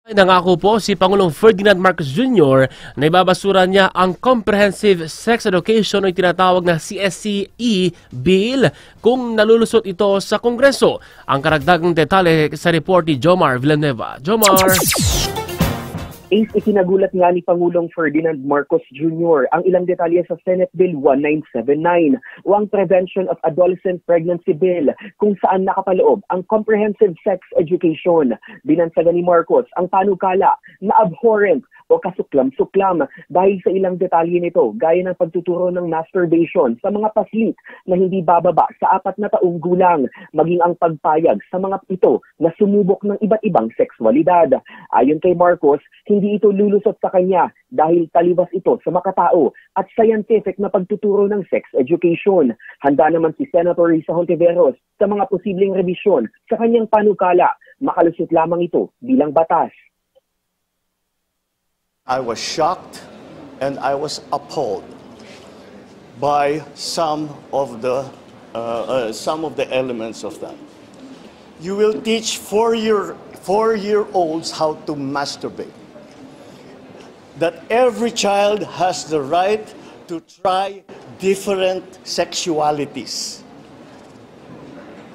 Nangako po si Pangulong Ferdinand Marcos Jr. na ibabasura niya ang Comprehensive Sex Education o tinatawag na CSCE Bill kung nalulusot ito sa Kongreso. Ang karagdagang detalye sa report ni Jomar Villanueva. Jomar! Ikinagulat nga ni Pangulong Ferdinand Marcos Jr. ang ilang detalye sa Senate Bill 1979 o ang Prevention of Adolescent Pregnancy Bill kung saan nakapaloob ang Comprehensive Sex Education. Binansagan ni Marcos ang panukala na abhorrent o kasuklam-suklam dahil sa ilang detalye nito gaya ng pagtuturo ng masturbation sa mga paslit na hindi bababa sa 4 na taong gulang, maging ang pagpayag sa mga ito na sumubok ng iba't ibang sexualidad. Ayon kay Marcos, hindi ito lulusot sa kanya dahil talibas ito sa makatao at scientific na pagtuturo ng sex education. Handa naman si Senator Risa Hontiveros sa mga posibleng revisyon sa kanyang panukala. Makalusot lamang ito bilang batas. I was shocked and I was appalled by some of the elements of that. You will teach four-year-olds how to masturbate. That every child has the right to try different sexualities.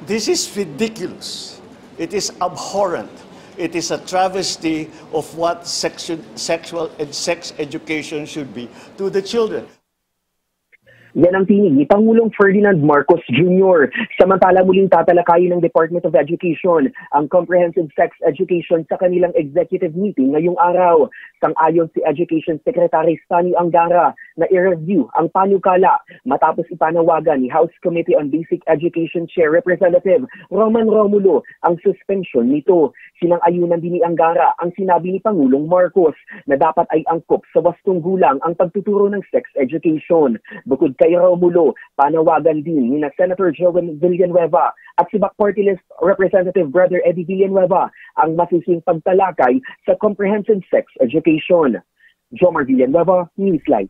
This is ridiculous. It is abhorrent. It is a travesty of what sexual and sex education should be to the children. Yan ang tinig ni Pangulong Ferdinand Marcos Jr. Samantala muling tatalakayin ng Department of Education ang Comprehensive Sex Education sa kanilang executive meeting ngayong araw. Sang-ayon si Education Secretary Stanley Angara na i-review ang panukala matapos ipanawagan ni House Committee on Basic Education Chair Representative Roman Romulo ang suspension nito. Sinang-ayunan din ni Angara ang sinabi ni Pangulong Marcos na dapat ay angkop sa wastong gulang ang pagtuturo ng sex education. Bukod kay Romulo, panawagan din ni Senator Joel Villanueva at si Bac Party List Representative Brother Eddie Villanueva ang masusing pagtalakay sa comprehensive sex education. Jomar Villanueva, Newsline.